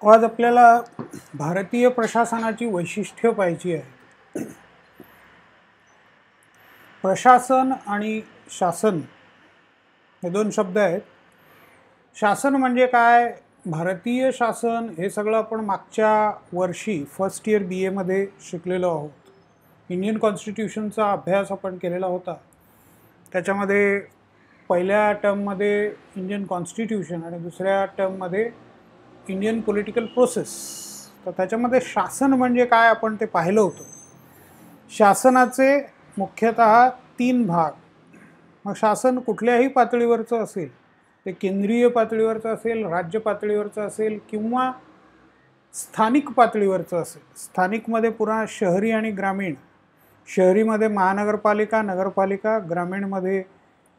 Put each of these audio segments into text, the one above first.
आज आपल्याला भारतीय प्रशासनाची वैशिष्ट्य पाहिजे आहे. प्रशासन आणि शासन हे दोन शब्द आहेत. शासन म्हणजे काय? भारतीय शासन हे सगळं आपण मागच्या वर्षी फर्स्ट इयर BA मध्ये शिकलेलो आहोत. इंडियन कॉन्स्टिट्यूशनचा अभ्यास आपण केलेला होता. त्याच्यामध्ये पहिल्या टर्ममध्ये इंडियन कॉन्स्टिट्यूशन आणि दुसऱ्या टर्ममध्ये इंडियन पॉलिटिकल प्रोसेस. तर त्याच्यामध्ये शासन म्हणजे काय आपण ते पाहिलं होतं. शासनाचे मुख्यतः 3 भाग. मग शासन कुठल्याही पातळीवरचं असेल, ते केंद्रीय पातळीवरचं असेल, राज्य पातळीवरचं असेल किंवा स्थानिक पातळीवरचं असेल. स्थानिकमध्ये पुन्हा शहरी आणि ग्रामीण. शहरीमध्ये महानगरपालिका, नगरपालिका, ग्रामीणमध्ये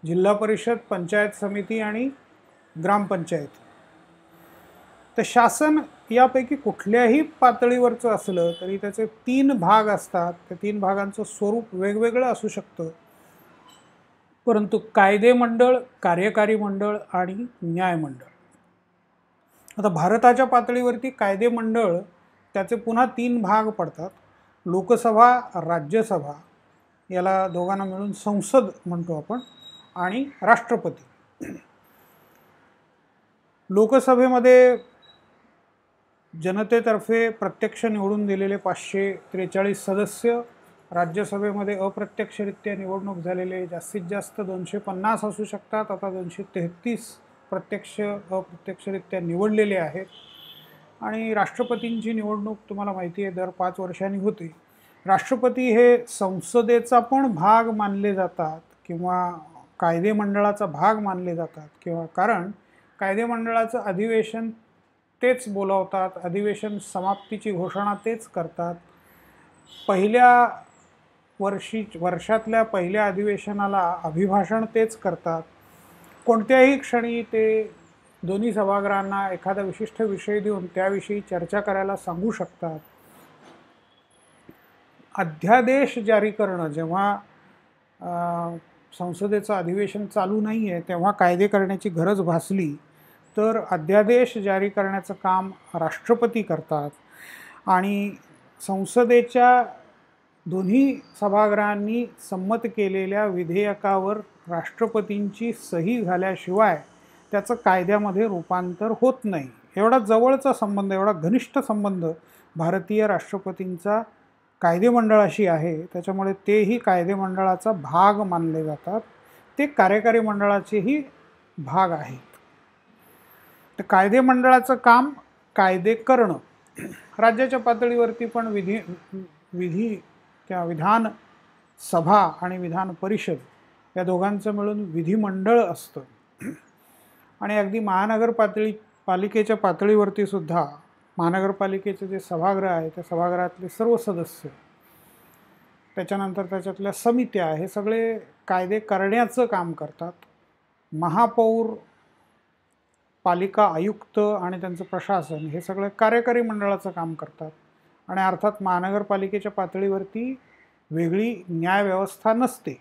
जिल्हा परिषद, पंचायत समिती आणि ग्रामपंचायत. तर शासन यापैकी कुठल्याही पातळीवरचं असलं तरी त्याचे 3 भाग असतात. त्या 3 भागांचं स्वरूप वेगवेगळं असू शकतं. परंतु कायदे मंडळ, कार्यकारी मंडळ आणि न्यायमंडळ. आता भारताच्या पातळीवरती कायदे मंडळ त्याचे पुन्हा 3 भाग पडतात. लोकसभा, राज्यसभा, याला दोघांना मिळून संसद म्हणतो आपण, आणि राष्ट्रपती. लोकसभेमध्ये जनतेतर्फे प्रत्यक्ष निवडून दिलेले 543 सदस्य, राज्यसभेमध्ये अप्रत्यक्षरित्या निवडणूक झालेले जास्तीत जास्त 250 असू शकतात. आता 233 प्रत्यक्ष अप्रत्यक्षरित्या निवडलेले आहेत. आणि राष्ट्रपतींची निवडणूक तुम्हाला माहिती आहे दर 5 वर्षांनी होते. राष्ट्रपती हे संसदेचा पण भाग मानले जातात किंवा कायदे मंडळाचा भाग मानले जातात. किंवा कारण कायदे मंडळाचं अधिवेशन तेच बोलावतात, अधिवेशन समाप्तीची घोषणा तेच करतात. वर्षातल्या पहिल्या अधिवेशनाला अभिभाषण तेच करतात. कोणत्याही क्षणी ते दोन्ही सभागृहांना एखादा विशिष्ट विषय देऊन त्याविषयी चर्चा करायला सांगू शकतात. अध्यादेश जारी करणं, जेव्हा संसदेचं अधिवेशन चालू नाही आहे तेव्हा कायदे करण्याची गरज भासली तर अध्यादेश जारी करण्याचं काम राष्ट्रपती करतात. आणि संसदेच्या दोन्ही सभागृहांनी संमत केलेल्या विधेयकावर राष्ट्रपतींची सही झाल्याशिवाय त्याचं कायद्यामध्ये रूपांतर होत नाही. एवढा जवळचा संबंध, एवढा घनिष्ठ संबंध भारतीय राष्ट्रपतींचा कायदे मंडळाशी आहे. त्याच्यामुळे तेही कायदे मंडळाचा भाग मानले जातात. ते कार्यकारी मंडळाचेही भाग आहेत. तर कायदे मंडळाचं काम कायदे करणं. राज्याच्या पातळीवरती पण विधी किंवा विधान सभा आणि विधान परिषद या दोघांचं मिळून विधिमंडळ असतं. आणि अगदी पालिकेच्या पातळीवरती सुद्धा महानगरपालिकेचे जे सभागृह आहे त्या सभागृहातले सर्व सदस्य, त्याच्यानंतर त्याच्यातल्या समित्या, हे सगळे कायदे करण्याचं काम करतात. महापौर, पालिका आयुक्त आणि त्यांचं प्रशासन हे सगळं कार्यकारी मंडळाचं काम करतात. आणि अर्थात महानगरपालिकेच्या पातळीवरती वेगळी न्यायव्यवस्था नसते.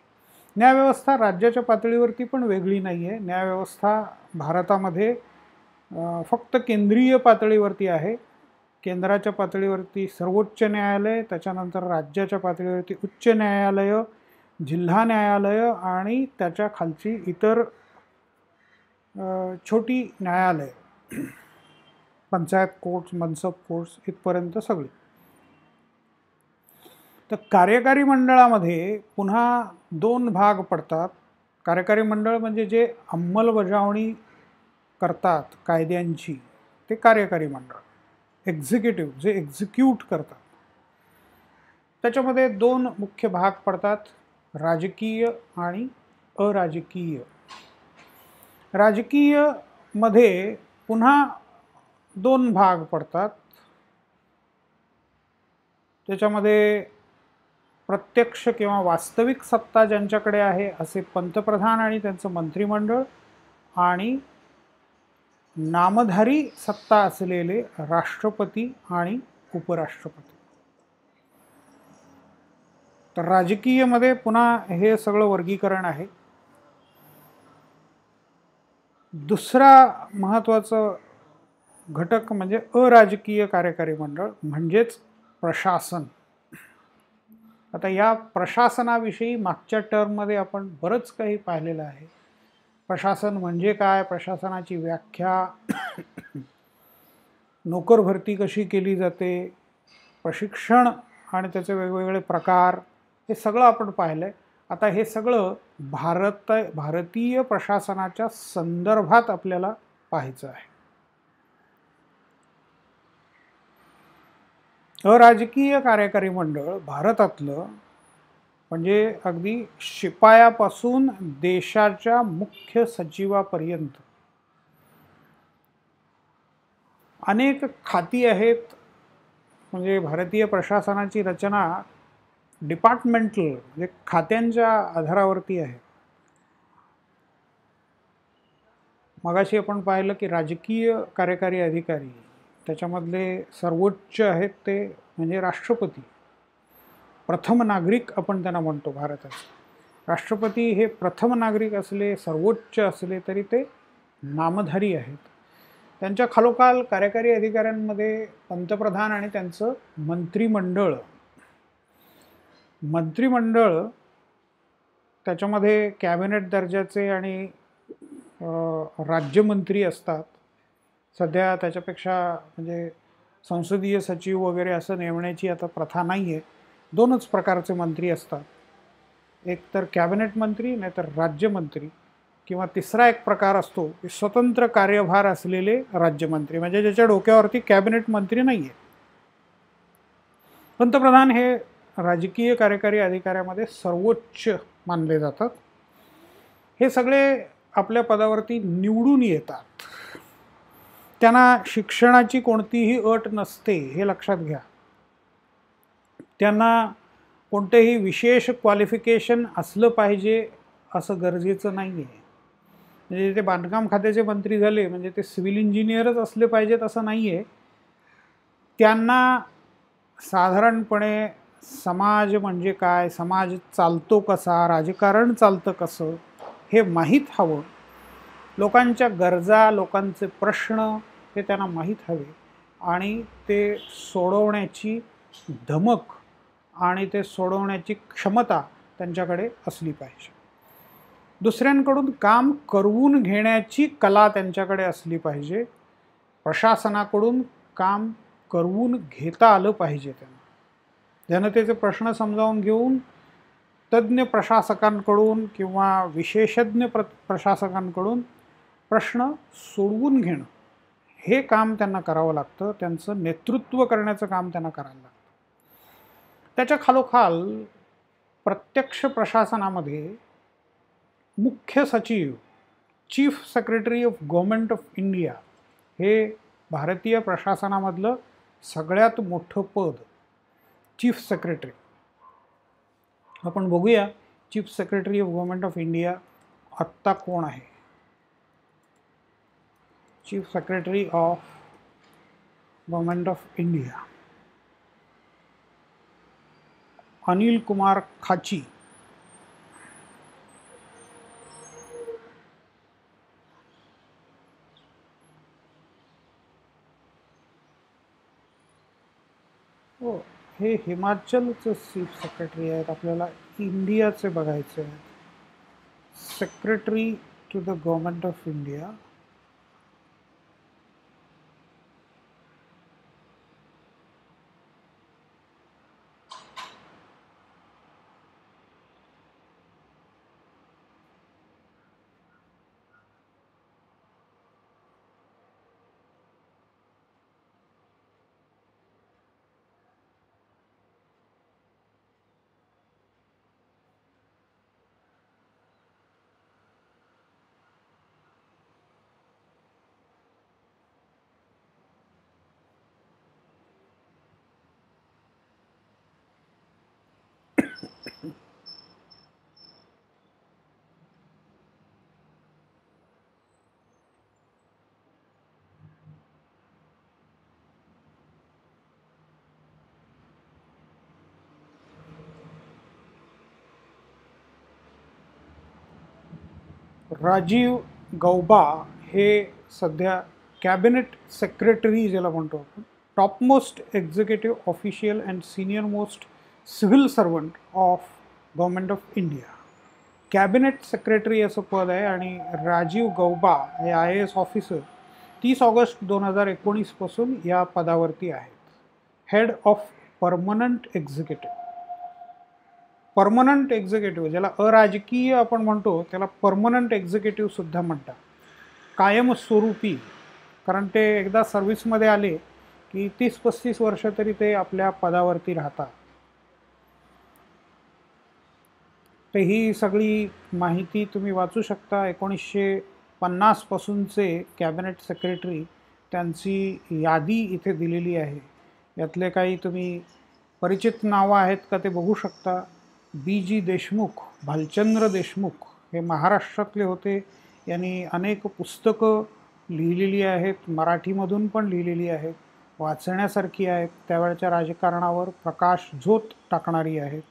न्यायव्यवस्था राज्याच्या पातळीवरती पण वेगळी नाही आहे. न्यायव्यवस्था भारतामध्ये फक्त केंद्रीय पातळीवरती आहे. केंद्राच्या पातळीवरती सर्वोच्च न्यायालय, त्याच्यानंतर राज्याच्या पातळीवरती उच्च न्यायालय, जिल्हा न्यायालय आणि त्याच्या खालची इतर छोटी न्यायालय, पंचायत कोर्ट्स, मनसब कोर्ट्स इथपर्यंत सगळी. तर कार्यकारी मंडळामध्ये पुन्हा 2 भाग पडतात. कार्यकारी मंडळ म्हणजे जे अंमलबजावणी करतात कायद्यांची, ते कार्यकारी मंडळ. एक्झिक्युटिव्ह, जे एक्झिक्यूट करतात. त्याच्यामध्ये 2 मुख्य भाग पडतात, राजकीय आणि अराजकीय. राजकीय मध्ये पुन्हा 2 भाग पडतात. त्याच्यामध्ये प्रत्यक्ष किंवा वास्तविक सत्ता ज्यांच्याकडे आहे असे पंतप्रधान आणि त्यांचं मंत्रिमंडळ, आणि नामधारी सत्ता असलेले राष्ट्रपती आणि उपराष्ट्रपती. तर राजकीयमध्ये पुन्हा हे सगळं वर्गीकरण आहे. दुसरा महत्त्वाचं घटक म्हणजे अराजकीय कार्यकारी मंडळ म्हणजेच प्रशासन. आता या प्रशासनाविषयी मागच्या टर्ममध्ये आपण बरंच काही पाहिलेलं आहे. प्रशासन म्हणजे काय, प्रशासनाची व्याख्या, नोकर भरती कशी केली जाते, प्रशिक्षण आणि त्याचे वेगवेगळे प्रकार, हे सगळं आपण पाहिलं आहे. आता हे सगळं भारतीय प्रशासनाच्या संदर्भात आपल्याला पाहायचं आहे. अराजकीय कार्यकारी मंडळ भारतातलं म्हणजे अगदी शिपायापासून देशाच्या मुख्य सचिवापर्यंत अनेक खाती आहेत. म्हणजे भारतीय प्रशासनाची रचना डिपार्टमेंटल म्हणजे खात्यांच्या आधारावरती आहे. मगाशी आपण पाहिलं की राजकीय कार्यकारी अधिकारी त्याच्यामधले सर्वोच्च आहेत ते म्हणजे राष्ट्रपती, प्रथम नागरिक आपण त्यांना म्हणतो भारताचे. राष्ट्रपती हे प्रथम नागरिक असले, सर्वोच्च असले तरी ते नामधारी आहेत. त्यांच्या खालोखाल कार्यकारी अधिकाऱ्यांमध्ये पंतप्रधान आणि त्यांचं मंत्रिमंडळ. मंत्रिमंडळ त्याच्यामध्ये कॅबिनेट दर्जाचे आणि राज्यमंत्री असतात. सध्या त्याच्यापेक्षा म्हणजे संसदीय सचिव वगैरे असं नेमण्याची आता प्रथा नाही आहे. दोनच प्रकारचे मंत्री असतात, एक तर कॅबिनेट मंत्री नाही तर राज्यमंत्री, किंवा तिसरा एक प्रकार असतो की स्वतंत्र कार्यभार असलेले राज्यमंत्री, म्हणजे ज्याच्या डोक्यावरती कॅबिनेट मंत्री नाही आहे. पंतप्रधान हे राजकीय कार्यकारी अधिकाऱ्यामध्ये सर्वोच्च मानले जातात. हे सगळे आपल्या पदावरती निवडून येतात. त्यांना शिक्षणाची कोणतीही अट नसते, हे लक्षात घ्या. त्यांना कोणतेही विशेष क्वालिफिकेशन असलं पाहिजे असं गरजेचं नाही आहे. म्हणजे ते बांधकाम खात्याचे मंत्री झाले म्हणजे ते सिव्हिल इंजिनियरच असले पाहिजेत असं नाही आहे. त्यांना साधारणपणे समाज म्हणजे काय, समाज चालतो कसा, राजकारण चालतं कसं हे माहीत हवं. लोकांच्या गरजा, लोकांचे प्रश्न हे त्यांना माहीत हवे आणि ते सोडवण्याची धमक आणि ते सोडवण्याची क्षमता त्यांच्याकडे असली पाहिजे. दुसऱ्यांकडून काम करवून घेण्याची कला त्यांच्याकडे असली पाहिजे. प्रशासनाकडून काम करवून घेता आलं पाहिजे. त्यांना जनतेचे प्रश्न समजावून घेऊन तज्ज्ञ प्रशासकांकडून किंवा विशेषज्ञ प्रशासकांकडून प्रश्न सोडवून घेणं हे काम त्यांना करावं लागतं. त्यांचं नेतृत्व करण्याचं काम त्यांना करायला लागतं. त्याच्या खालोखाल प्रत्यक्ष प्रशासनामध्ये मुख्य सचिव, chief secretary of government of India हे भारतीय प्रशासनामधलं सगळ्यात मोठं पद, चीफ सेक्रेटरी. आपण बघूया chief secretary of government of India आत्ता कोण आहे. Chief secretary of government of India Anil Kumar Khachi. हो, हे हिमाचलचे चीफ सेक्रेटरी आहेत. आपल्याला इंडियाचे बघायचे आहेत. Secretary to the government of India Rajiv Gauba हे सध्या कॅबिनेट सेक्रेटरी ज्याला म्हणतो आपण, topmost executive official and senior most civil servant of government of India. Cabinet secretary असं पद आहे आणि राजीव गौबा हे IAS ऑफिसर 30 ऑगस्ट 2019 पासून या पदावरती आहेत. Head of permanent executive. Permanent executive ज्याला अराजकीय आपण म्हणतो त्याला परमनंट एक्झिक्युटिव्ह सुद्धा म्हणतात. कायमस्वरूपी, कारण ते एकदा सर्व्हिसमध्ये आले की 30-35 वर्ष तरी ते आपल्या पदावरती राहतात. तर ही सगळी माहिती तुम्ही वाचू शकता. 1950 पासूनचे कॅबिनेट सेक्रेटरी त्यांची यादी इथे दिलेली आहे. यातले काही तुम्ही परिचित नावं आहेत का ते बघू शकता. BG देशमुख, भालचंद्र देशमुख हे महाराष्ट्रातले होते. यांनी अनेक पुस्तकं लिहिलेली आहेत, मराठीमधून पण लिहिलेली आहेत, वाचण्यासारखी आहेत, त्यावेळच्या राजकारणावर प्रकाश झोत टाकणारी आहेत.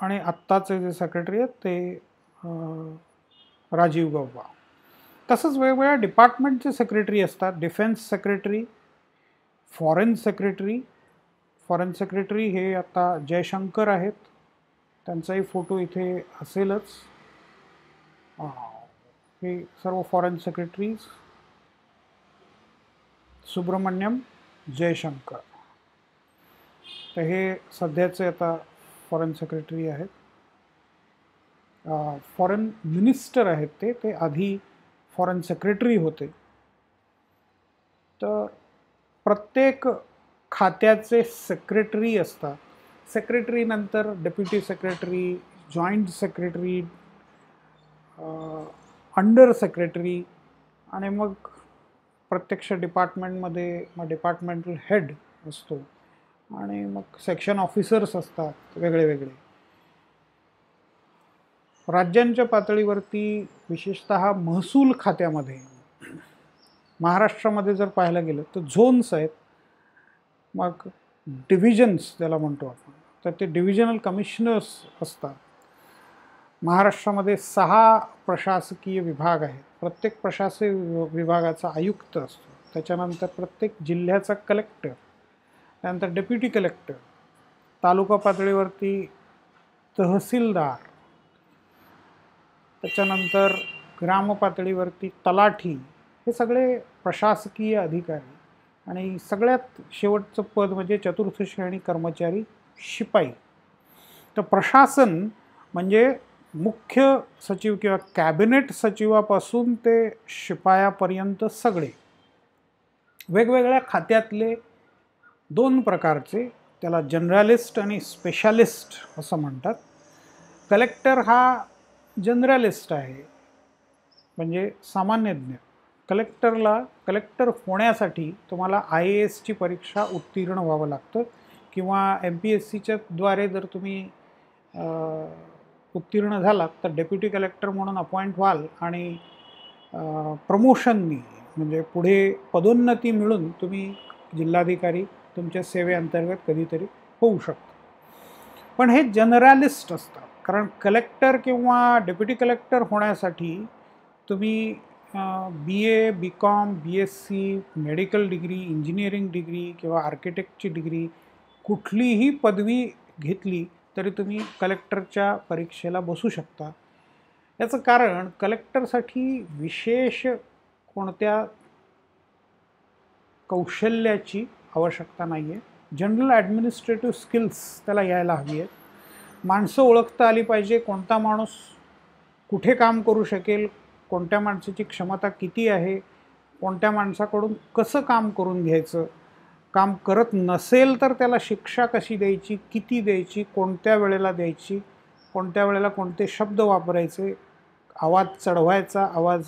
आणि आत्ताचे जे सेक्रेटरी आहेत ते राजीव गौबा. तसंच वेगवेगळ्या डिपार्टमेंटचे सेक्रेटरी असतात. Defence secretary, foreign secretary. Foreign secretary हे आता जयशंकर आहेत, त्यांचाही फोटो इथे असेलच. हे सर्व फॉरेन सेक्रेटरीज. सुब्रमण्यम जयशंकर, तर हे सध्याचे आता फॉरेन सेक्रेटरी आहेत. फॉरेन मिनिस्टर आहेत ते आधी फॉरेन सेक्रेटरी होते. तर प्रत्येक खात्याचे सेक्रेटरी असतात. सेक्रेटरी नंतर deputy secretary, joint secretary, under secretary आणि मग प्रत्यक्ष डिपार्टमेंटमध्ये मग डिपार्टमेंटल हेड असतो आणि मग सेक्शन ऑफिसर्स असतात वेगळे वेगळे. राज्यांच्या पातळीवरती विशेषतः महसूल खात्यामध्ये महाराष्ट्रामध्ये जर पाहायला गेलं तर झोन्स आहेत, मग डिव्हिजन्स त्याला म्हणतो आपण, तर ते डिव्हिजनल कमिशनर्स असतात. महाराष्ट्रामध्ये 6 प्रशासकीय विभाग आहेत. प्रत्येक प्रशासकीय विभागाचा आयुक्त असतो. त्याच्यानंतर प्रत्येक जिल्ह्याचा कलेक्टर, त्यानंतर डेप्युटी कलेक्टर, तालुका पातळीवरती तहसीलदार, त्याच्यानंतर ग्राम पातळीवरती तलाठी. हे सगळे प्रशासकीय अधिकारी. आणि सगळ्यात शेवटचं पद म्हणजे चतुर्थ श्रेणी कर्मचारी शिपाई. तर प्रशासन म्हणजे मुख्य सचिव किंवा कॅबिनेट सचिवापासून ते शिपायापर्यंत सगळे वेगवेगळ्या खात्यातले 2 प्रकारचे, त्याला जनरलिस्ट आणि स्पेशालिस्ट असं म्हणतात. कलेक्टर हा जनरलिस्ट आहे, म्हणजे सामान्यज्ञ. कलेक्टर होण्यासाठी तुम्हाला IASची परीक्षा उत्तीर्ण व्हावं लागतं किंवा MPSCच्या द्वारे जर तुम्ही उत्तीर्ण झालात तर डेप्युटी कलेक्टर म्हणून अपॉइंट व्हाल आणि प्रमोशननी म्हणजे पुढे पदोन्नती मिळून तुम्ही जिल्हाधिकारी तुमच्या सेवेअंतर्गत कधीतरी होऊ शकता. पण हे जनरलिस्ट असतात, कारण कलेक्टर किंवा डेप्युटी कलेक्टर होण्यासाठी तुम्ही BA, BCom, BSc, medical degree, engineering degree किंवा आर्किटेक्टची डिग्री कुठलीही पदवी घेतली तरी तुम्ही कलेक्टरच्या परीक्षेला बसू शकता. याचं कारण कलेक्टरसाठी विशेष कोणत्या कौशल्याची आवश्यकता नाही आहे. जनरल ॲडमिनिस्ट्रेटिव्ह स्किल्स त्याला यायला हवी आहेत. माणसं ओळखता आली पाहिजे, कोणता माणूस कुठे काम करू शकेल, कोणत्या माणसाची क्षमता किती आहे, कोणत्या माणसाकडून कसं काम करून घ्यायचं, काम करत नसेल तर त्याला शिक्षा कशी द्यायची, किती द्यायची, कोणत्या वेळेला द्यायची, कोणत्या वेळेला कोणते शब्द वापरायचे, आवाज चढवायचा, आवाज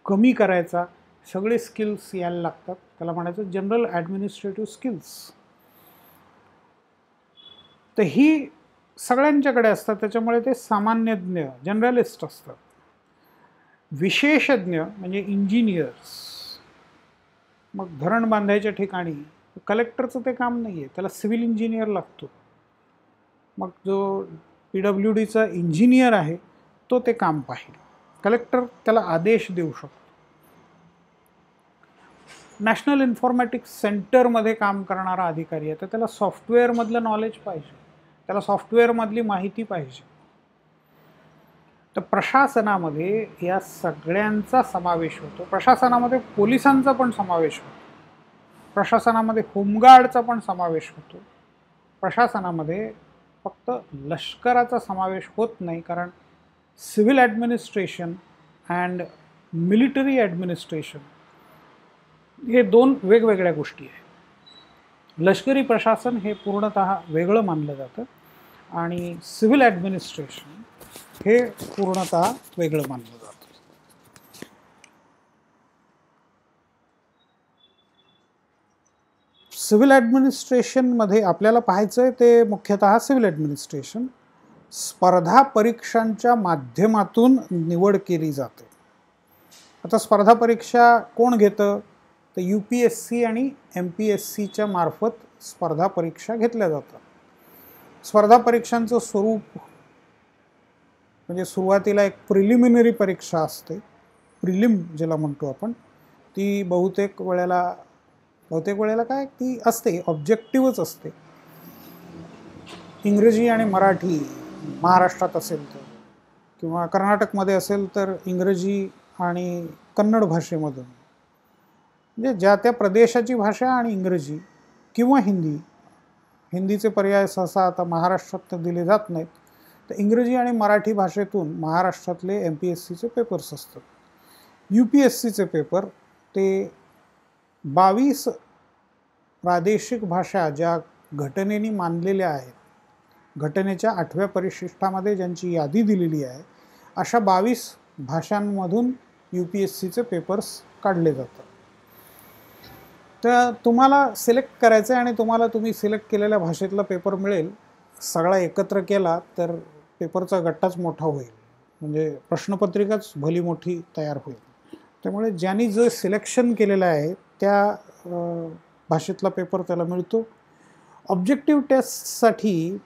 कमी करायचा, सगळे स्किल्स यायला लागतात. त्याला म्हणायचं जनरल ॲडमिनिस्ट्रेटिव्ह स्किल्स. तर ही सगळ्यांच्याकडे असतात, त्याच्यामुळे ते सामान्यज्ञ जनरलिस्ट असतात. विशेषज्ञ म्हणजे इंजिनियर्स. मग धरण बांधायच्या ठिकाणी कलेक्टरचं ते काम नाही आहे, त्याला सिव्हिल इंजिनियर लागतो. मग जो PWDचा इंजिनियर आहे तो ते काम पाहिल. कलेक्टर त्याला आदेश देऊ शकतो. नॅशनल इन्फॉर्मॅटिक्स सेंटरमध्ये काम करणारा अधिकारी आहे तर त्याला सॉफ्टवेअरमधलं नॉलेज पाहिजे, त्याला सॉफ्टवेअरमधली माहिती पाहिजे. तर प्रशासनामध्ये या सगळ्यांचा समावेश होतो. प्रशासनामध्ये पोलिसांचा पण समावेश होतो, प्रशासनामध्ये होमगार्डचा पण समावेश होतो. प्रशासनामध्ये फक्त लष्कराचा समावेश होत नाही, कारण civil administration and military administration हे दोन वेगवेगळ्या गोष्टी आहेत. लष्करी प्रशासन हे पूर्णतः वेगळं मानलं जातं आणि सिव्हिल ॲडमिनिस्ट्रेशन हे पूर्णतः वेगळं मानलं जातं. सिव्हिल ॲडमिनिस्ट्रेशनमध्ये आपल्याला पाहायचं आहे ते मुख्यतः सिव्हिल ॲडमिनिस्ट्रेशन स्पर्धा परीक्षांच्या माध्यमातून निवड केली जाते. आता स्पर्धा परीक्षा कोण घेतं तर UPSC आणि MPSCच्या मार्फत स्पर्धा परीक्षा घेतल्या जातात. स्पर्धा परीक्षांचं स्वरूप म्हणजे सुरुवातीला एक प्रिलिमिनरी परीक्षा असते, प्रिलिम ज्याला म्हणतो आपण, ती बहुतेक वेळेला काय ती असते ऑब्जेक्टिव्हच असते. इंग्रजी आणि मराठी महाराष्ट्रात असेल तर, किंवा कर्नाटकमध्ये असेल तर इंग्रजी आणि कन्नड भाषेमधून, म्हणजे ज्या त्या प्रदेशाची भाषा आणि इंग्रजी किंवा हिंदीचे पर्याय सहसा आता महाराष्ट्रात दिले जात नाहीत, तर इंग्रजी आणि मराठी भाषेतून महाराष्ट्रातले MPSCचे पेपर्स असतात. UPSCचे पेपर ते 22 प्रादेशिक भाषा ज्या घटनेने मानलेल्या आहेत, घटनेच्या 8व्या परिशिष्टामध्ये ज्यांची यादी दिलेली आहे, अशा 22 भाषांमधून UPSCचे पेपर्स काढले जातात. तर तुम्हाला सिलेक्ट करायचं आहे आणि तुम्ही सिलेक्ट केलेल्या भाषेतला पेपर मिळेल. सगळा एकत्र केला तर पेपरचा गट्टाच मोठा होईल, म्हणजे प्रश्नपत्रिकाच भली मोठी तयार होईल. त्यामुळे ज्यांनी जे सिलेक्शन केलेलं आहे त्या भाषेतला पेपर त्याला मिळतो. ऑब्जेक्टिव्ह टेस्टसाठी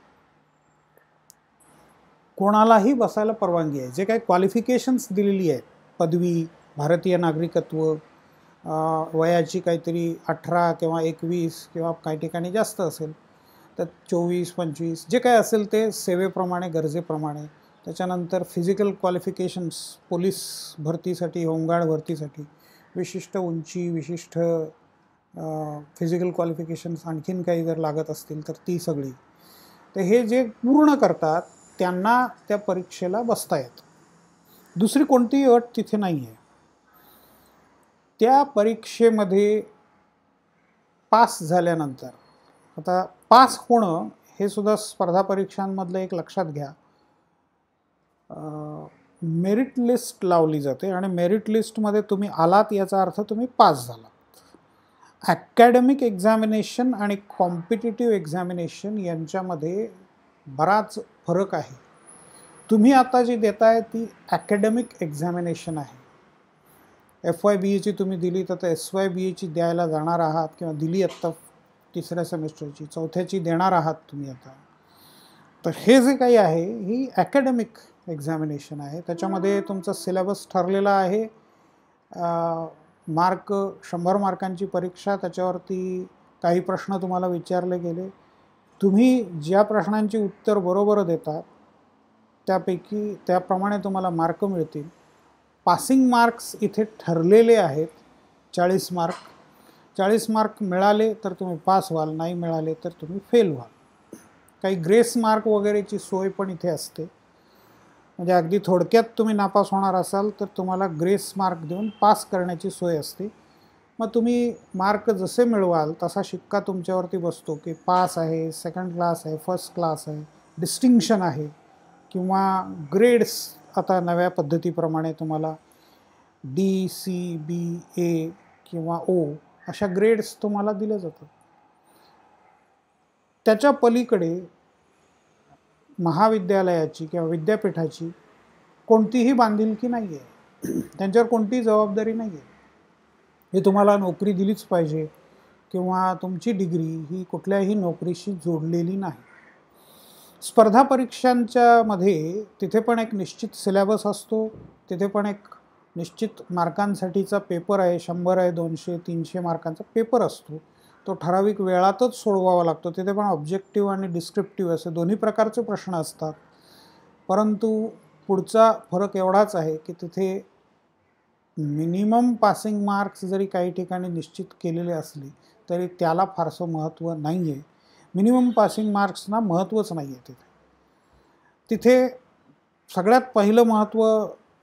कोणालाही बसायला परवानगी आहे. जे काही क्वालिफिकेशन्स दिलेली आहेत, पदवी, भारतीय नागरिकत्व, वयाची काहीतरी 18 किंवा 21 किंवा काही ठिकाणी जास्त असेल तर 24-25 जे काय असेल ते सेवेप्रमाणे, गरजेप्रमाणे. त्याच्यानंतर फिजिकल क्वालिफिकेशन्स, पोलीस भरतीसाठी, होमगार्ड भरतीसाठी विशिष्ट उंची, विशिष्ट फिजिकल क्वालिफिकेशन्स आणखीन काही जर लागत असतील तर ती सगळी. तर हे जे पूर्ण करतात त्यांना त्या परीक्षेला बसता येतं. दुसरी कोणतीही अट तिथे नाही आहे. त्या परीक्षेमध्ये पास झाल्यानंतर, आता पास होणं हे सुद्धा स्पर्धा परीक्षांमधलं एक लक्षात घ्या, मेरिट लिस्ट लावली जाते आणि मेरिट लिस्टमध्ये तुम्ही आलात याचा अर्थ तुम्ही पास झालात. ॲकॅडमिक एक्झामिनेशन आणि कॉम्पिटिटिव्ह एक्झामिनेशन यांच्यामध्ये बराच फरक आहे. तुम्ही आता जी देताय ती ॲकॅडमिक एक्झामिनेशन आहे. FY BAची तुम्ही दिली तर SY BAची द्यायला जाणार आहात, किंवा दिली आत्ता 3ऱ्या सेमिस्टरची, 4थ्याची देणार आहात तुम्ही आता. तर हे जे काही आहे ही ॲकॅडमिक एक्झामिनेशन आहे. त्याच्यामध्ये तुमचा सिलेबस ठरलेला आहे. मार्क 100 मार्कांची परीक्षा, त्याच्यावरती काही प्रश्न तुम्हाला विचारले गेले. तुम्ही ज्या प्रश्नांची उत्तर बरोबर देतात त्याप्रमाणे तुम्हाला मार्क मिळतील. पासिंग मार्क्स इथे ठरलेले आहेत 40 मार्क. 40 मार्क मिळाले तर तुम्ही पास व्हाल, नाही मिळाले तर तुम्ही फेल व्हाल. काही ग्रेस मार्क वगैरेची सोय पण इथे असते, म्हणजे अगदी थोडक्यात तुम्ही नापास होणार असाल तर तुम्हाला ग्रेस मार्क देऊन पास करण्याची सोय असते. मग तुम्ही मार्क जसे मिळवाल तसा शिक्का तुमच्यावरती बसतो की पास आहे, सेकंड क्लास आहे, फर्स्ट क्लास आहे, डिस्टिंक्शन आहे, किंवा ग्रेड्स आता नव्या पद्धतीप्रमाणे तुम्हाला D, C, B, A किंवा O अशा ग्रेड्स तुम्हाला दिल्या जातात. त्याच्या पलीकडे महाविद्यालयाची किंवा विद्यापीठाची कोणतीही बांधिलकी नाही आहे, त्यांच्यावर कोणतीही जबाबदारी नाही आहे. हे तुम्हाला नोकरी दिलीच पाहिजे किंवा तुमची डिग्री ही कुठल्याही नोकरीशी जोडलेली नाही. स्पर्धा परीक्षांच्या मध्ये तिथे पण एक निश्चित सिलेबस असतो, तिथे पण एक निश्चित मार्कांसाठीचा पेपर आहे, 100 आहे, 200 300 मार्कांचा पेपर असतो, तो ठराविक वेळातच सोडवावा लागतो. तिथे पण ऑब्जेक्टिव्ह आणि डिस्क्रिप्टिव्ह असे दोन्ही प्रकारचे प्रश्न असतात. परंतु पुढचा फरक एवढाच आहे की तिथे मिनिमम पासिंग मार्क्स जरी काही ठिकाणी निश्चित केलेले असले तरी त्याला फारसं महत्त्व नाही आहे. मिनिमम पासिंग मार्क्सना महत्त्वच नाही आहे तिथे. तिथे सगळ्यात पहिलं महत्त्व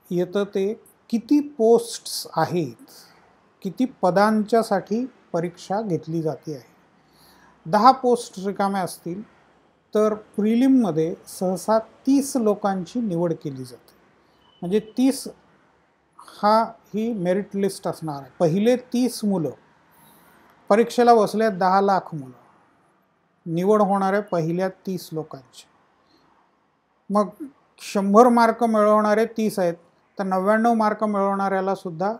येतं ते किती पोस्ट्स आहेत, किती पदांच्यासाठी परीक्षा घेतली जाते आहे. 10 पोस्ट रिकाम्या असतील तर प्रिलिममध्ये सहसा 30 लोकांची निवड केली जाते. म्हणजे 30 ही मेरिट लिस्ट असणार आहे. पहिले 30 मुलं, परीक्षेला बसल्या 10 लाख मुलं, निवड होणाऱ्या पहिल्या 30 लोकांची. मग 100 मार्क मिळवणारे 30 आहेत तर 99 मार्क मिळवणाऱ्याला सुद्धा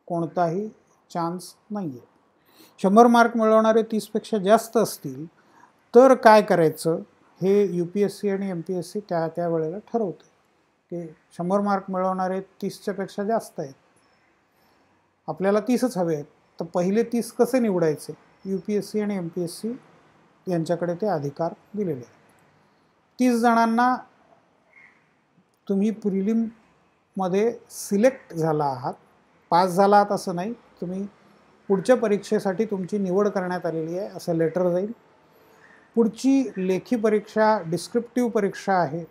कोणताही चान्स नाही आहे. 100 मार्क मिळवणारे 30पेक्षा जास्त असतील तर काय करायचं हे UPSC आणि MPSC त्या वेळेला ठरवते की 100 मार्क मिळवणारे 30च्या पेक्षा जास्त आहेत, आपल्याला 30च हवे आहेत, तर पहिले 30 कसे निवडायचे. UPSC आणि MPSC यांच्याकडे ते अधिकार दिलेले आहेत. 30 जणांना तुम्ही प्रिलिममध्ये सिलेक्ट झाला आहात, पास झाला आहात असं नाही, तुम्ही पुढच्या परीक्षेसाठी तुमची निवड करण्यात आलेली आहे असं लेटर जाईल. पुढची लेखी परीक्षा डिस्क्रिप्टिव्ह परीक्षा आहे.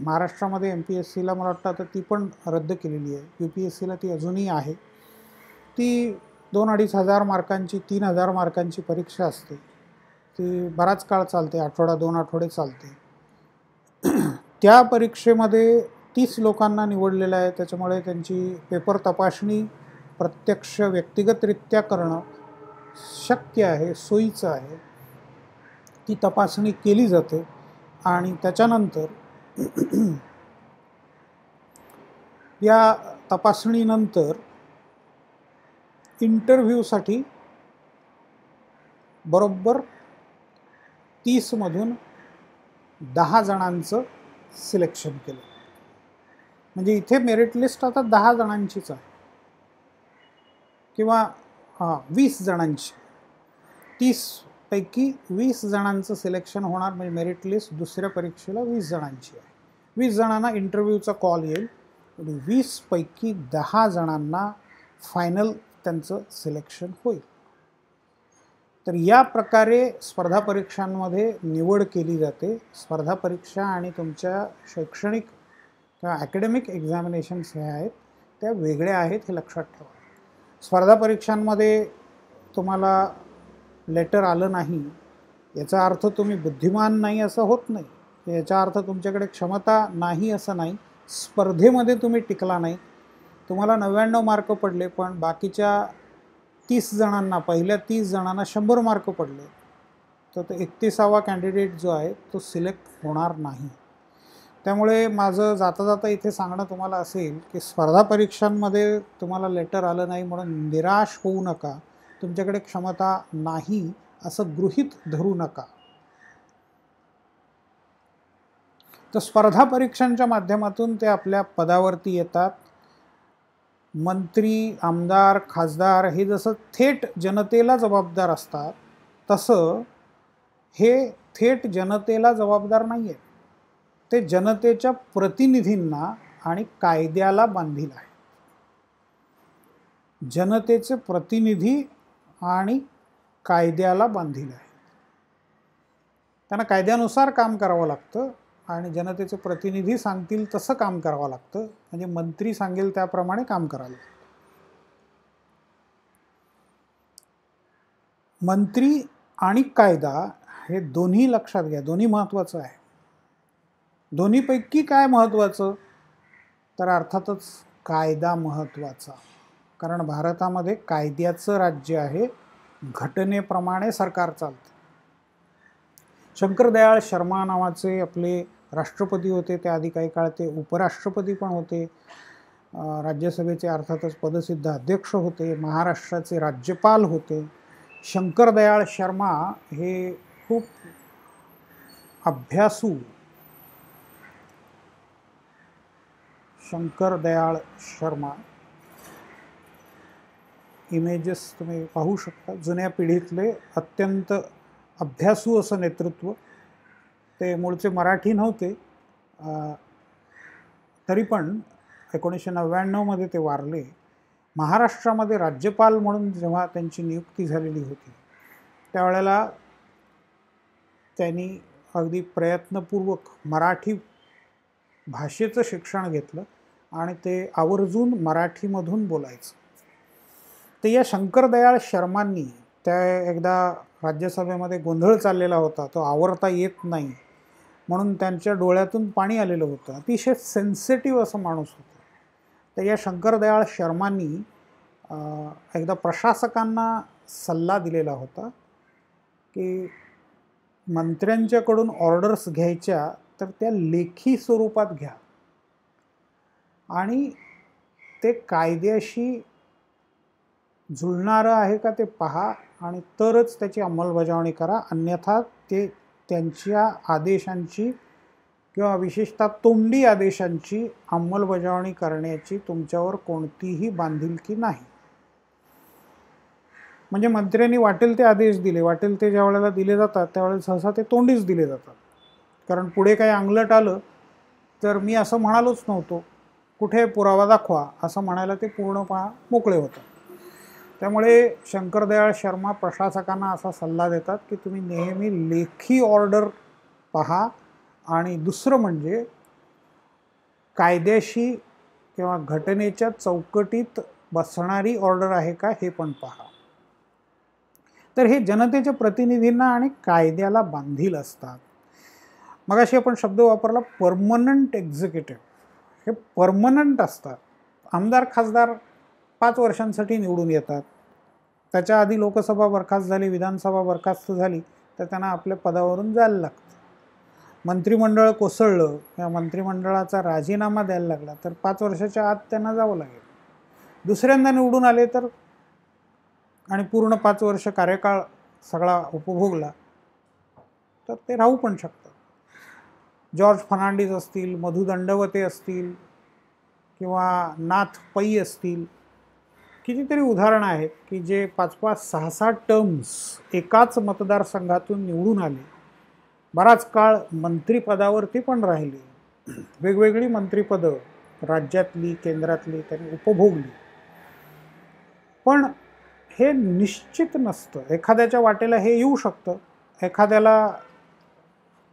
महाराष्ट्रामध्ये MPSCला मला वाटतं आता ती पण रद्द केलेली आहे, UPSCला ती अजूनही आहे. ती 2-2.5 हजार मार्कांची, 3,000 मार्कांची परीक्षा असते. ती बराच काळ चालते, आठवडा 2 आठवडे चालते. त्या परीक्षेमध्ये 30 लोकांना निवडलेलं आहे, त्याच्यामुळे त्यांची पेपर तपासणी प्रत्यक्ष व्यक्तिगतरित्या करणं शक्य आहे, सोयीचं आहे. ती तपासणी केली जाते आणि त्याच्यानंतर या तपासणीनंतर इंटरव्ह्यूसाठी बरोबर 30मधून 10 जणांचं सिलेक्शन केलं. म्हणजे इथे मेरिट लिस्ट आता 10 जणांचीच आहे किंवा 20 जणांची. 30पैकी 20 जणांचं सिलेक्शन होणार. म्हणजे मेरिट लिस्ट दुसऱ्या परीक्षेला 20 जणांची आहे. 20 जणांना इंटरव्ह्यूचा कॉल येईल आणि 20पैकी 10 जणांना फायनल त्यांचं सिलेक्शन होईल. तर या प्रकारे स्पर्धा परीक्षांमध्ये निवड केली जाते. स्पर्धा परीक्षा आणि तुमच्या शैक्षणिक किंवा ॲकॅडमिक एक्झामिनेशन्स हे आहेत त्या वेगळ्या आहेत, हे लक्षात ठेवा. स्पर्धा परीक्षांमध्ये तुम्हाला लेटर आलं नाही याचा अर्थ तुम्ही बुद्धिमान नाही असं होत नाही, याचा अर्थ तुमच्याकडे क्षमता नाही असं नाही. स्पर्धेमध्ये तुम्ही टिकला नाही, तुम्हाला 99 मार्क पडले पण बाकीच्या 30 जणांना, पहिल्या 30 जणांना 100 मार्क पडले, तर तो 31वा कॅन्डिडेट जो आहे तो सिलेक्ट होणार नाही. त्यामुळे माझं जाता जाता इथे सांगणं तुम्हाला असेल की स्पर्धा परीक्षांमध्ये तुम्हाला लेटर आलं नाही म्हणून निराश होऊ नका. तुमच्याकडे क्षमता नाही असं गृहीत धरू नका. तर स्पर्धा परीक्षांच्या माध्यमातून ते आपल्या पदावरती येतात. मंत्री, आमदार, खासदार हे जसं थेट जनतेला जबाबदार असतात तसं हे थेट जनतेला जबाबदार नाही आहेत. ते जनतेच्या प्रतिनिधींना आणि कायद्याला बांधील आहे. जनतेचे प्रतिनिधी आणि कायद्याला बांधील आहे. त्यांना कायद्यानुसार काम करावं लागतं आणि जनतेचे प्रतिनिधी सांगतील तसं काम करावं लागतं. म्हणजे मंत्री सांगेल त्याप्रमाणे काम करावं लागतं. मंत्री आणि कायदा हे दोन्ही लक्षात घ्या, दोन्ही महत्त्वाचं आहे. दोन्हीपैकी काय महत्त्वाचं, तर अर्थातच कायदा महत्त्वाचा. कारण भारतामध्ये कायद्याचं राज्य आहे, घटनेप्रमाणे सरकार चालतं. शंकरदयाळ शर्मा नावाचे आपले राष्ट्रपती होते, त्याआधी काही काळ ते उपराष्ट्रपती पण होते. राज्यसभेचे अर्थातच पदसिद्ध अध्यक्ष होते. महाराष्ट्राचे राज्यपाल होते. शंकरदयाळ शर्मा हे खूप अभ्यासू शंकर दयाळ शर्मा. इमेजेस तुम्ही पाहू शकता. जुन्या पिढीतले अत्यंत अभ्यासू असं नेतृत्व. ते मूळचे मराठी नव्हते, तरी पण 1999 ते वारले. महाराष्ट्रामध्ये राज्यपाल म्हणून जेव्हा त्यांची नियुक्ती झालेली होती त्यावेळेला त्यांनी अगदी प्रयत्नपूर्वक मराठी भाषेचं शिक्षण घेतलं आणि ते आवर्जून मराठीमधून बोलायचं. ते या शंकर दयाळ शर्मांनी त्या एकदा राज्यसभेमध्ये गोंधळ चाललेला होता, तो आवरता येत नाही म्हणून त्यांच्या डोळ्यातून पाणी आलेलं होतं. अतिशय सेन्सिटिव्ह असं माणूस होतं. तर या शंकर दयाळ शर्मांनी एकदा प्रशासकांना सल्ला दिलेला होता की मंत्र्यांच्याकडून ऑर्डर्स घ्यायच्या तर त्या लेखी स्वरूपात घ्या आणि ते कायद्याशी जुळणारं आहे का ते पहा आणि तरच त्याची अंमलबजावणी करा, अन्यथा ते त्यांच्या आदेशांची किंवा विशेषतः तोंडी आदेशांची अंमलबजावणी करण्याची तुमच्यावर कोणतीही बांधिलकी नाही. म्हणजे मंत्र्यांनी वाटेल ते आदेश दिले, वाटेल ते ज्या वेळेला दिले जातात त्यावेळेला सहसा ते तोंडीच दिले जातात. कारण पुढे काही अंगलट आलं तर मी असं म्हणालोच नव्हतो, कुठे पुरावा दाखवा असं म्हणायला ते पूर्णपणे मोकळे होतात. त्यामुळे शंकर दयाळ शर्मा प्रशासकांना असा सल्ला देतात की तुम्ही नेहमी लेखी ऑर्डर पहा आणि दुसरं म्हणजे कायद्याशी किंवा घटनेच्या चौकटीत बसणारी ऑर्डर आहे का हे पण पहा. तर हे जनतेच्या प्रतिनिधींना आणि कायद्याला बांधील असतात. मगाशी आपण शब्द वापरला परमनंट एक्झिक्युटिव्ह. हे परमनंट असतात. आमदार खासदार 5 वर्षांसाठी निवडून येतात. त्याच्या आधी लोकसभा बरखास्त झाली, विधानसभा बरखास्त झाली तर त्यांना आपल्या पदावरून जायला लागतं. मंत्रिमंडळ कोसळलं किंवा मंत्रिमंडळाचा राजीनामा द्यायला लागला तर 5 वर्षाच्या आत त्यांना जावं लागेल. दुसऱ्यांदा निवडून आले तर आणि पूर्ण 5 वर्ष कार्यकाळ सगळा उपभोगला तर ते राहू पण शकतात. जॉर्ज फर्नांडिस असतील, मधु दंडवते असतील किंवा नाथ पै असतील, कितीतरी उदाहरणं आहेत की जे 5-5, 6-6 टर्म्स एकाच मतदारसंघातून निवडून आले, बराच काळ मंत्रिपदावरती पण राहिले, वेगवेगळी मंत्रिपदं राज्यातली केंद्रातली त्यांनी उपभोगली. पण हे निश्चित नसतं. एखाद्याच्या वाटेला हे येऊ शकतं. एखाद्याला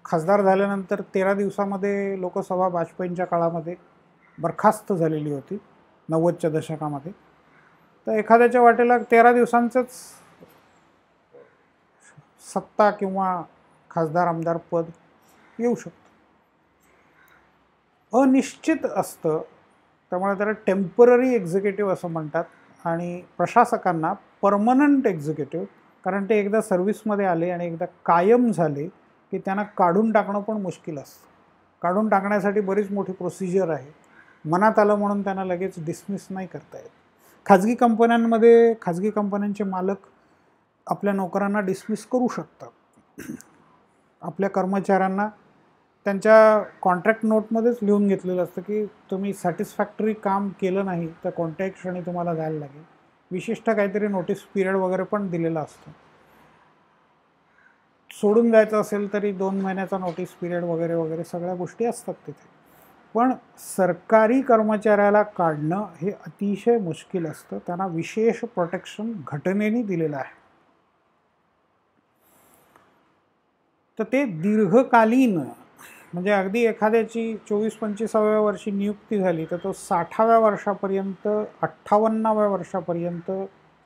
खासदार झाल्यानंतर 13 दिवसामध्ये लोकसभा वाजपेयींच्या काळामध्ये बरखास्त झालेली होती 90च्या दशकामध्ये. तर एखाद्याच्या वाटेला 13 दिवसांचंच सत्ता किंवा खासदार आमदार पद येऊ शकतं. अनिश्चित असतं, त्यामुळे त्याला टेम्पररी एक्झिक्युटिव्ह असं म्हणतात. आणि प्रशासकांना परमनंट एक्झिक्युटिव्ह, कारण ते एकदा सर्व्हिसमध्ये आले आणि एकदा कायम झाले की त्यांना काढून टाकणं पण मुश्किल असतं. काढून टाकण्यासाठी बरीच मोठी प्रोसिजर आहे. मनात आलं म्हणून त्यांना लगेच डिसमिस नाही करता येत. खाजगी कंपन्यांमध्ये खाजगी कंपन्यांचे मालक आपल्या नोकरांना डिसमिस करू शकतात. आपल्या कर्मचाऱ्यांना त्यांच्या कॉन्ट्रॅक्ट नोटमध्येच लिहून घेतलेलं असतं की तुम्ही सॅटिस्फॅक्टरी काम केलं नाही तर कोणत्याही क्षणी तुम्हाला जायला लागेल. विशिष्ट काहीतरी नोटीस पिरियड वगैरे पण दिलेला असतो. सोडून जायचं असेल तरी 2 महिन्याचा नोटीस पिरियड वगैरे वगैरे सगळ्या गोष्टी असतात तिथे. पण सरकारी कर्मचाऱ्याला काढणं हे अतिशय मुश्किल असतं. त्यांना विशेष प्रोटेक्शन घटनेने दिलेलं आहे. तर ते दीर्घकालीन, म्हणजे अगदी एखाद्याची 24-25व्या वर्षी नियुक्ती झाली तर तो 60व्या वर्षापर्यंत, 58व्या वर्षापर्यंत,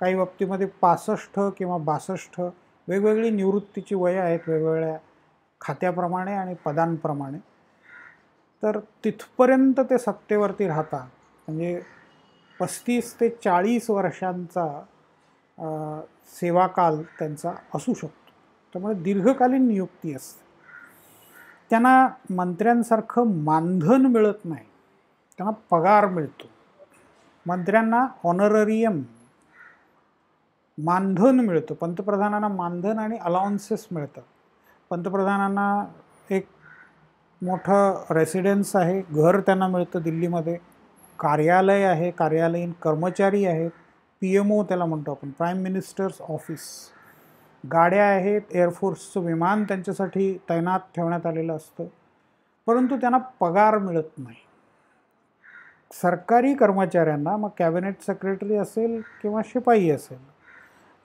काही बाबतीमध्ये 65 किंवा 62, वेगवेगळी निवृत्तीची वय आहेत वेगवेगळ्या खात्याप्रमाणे आणि पदांप्रमाणे. तर तिथपर्यंत ते सत्तेवरती राहतात. म्हणजे 35 ते 40 वर्षांचा सेवाकाल त्यांचा असू शकतो. त्यामुळे दीर्घकालीन नियुक्ती असते. त्यांना मंत्र्यांसारखं मानधन मिळत नाही, त्यांना पगार मिळतो. मंत्र्यांना ऑनररियम, मानधन मिळतं. पंतप्रधानांना मानधन आणि अलाउन्सेस मिळतात. पंतप्रधानांना एक मोठं रेसिडेन्स आहे, घर त्यांना मिळतं दिल्लीमध्ये. कार्यालय आहे, कार्यालयीन कर्मचारी आहेत, PMO त्याला म्हणतो आपण, प्राईम मिनिस्टर्स ऑफिस, गाड्या आहेत, एअरफोर्सचं विमान त्यांच्यासाठी तैनात ठेवण्यात आलेलं असतं, परंतु त्यांना पगार मिळत नाही. सरकारी कर्मचाऱ्यांना, मग कॅबिनेट सेक्रेटरी असेल किंवा शिपाई असेल,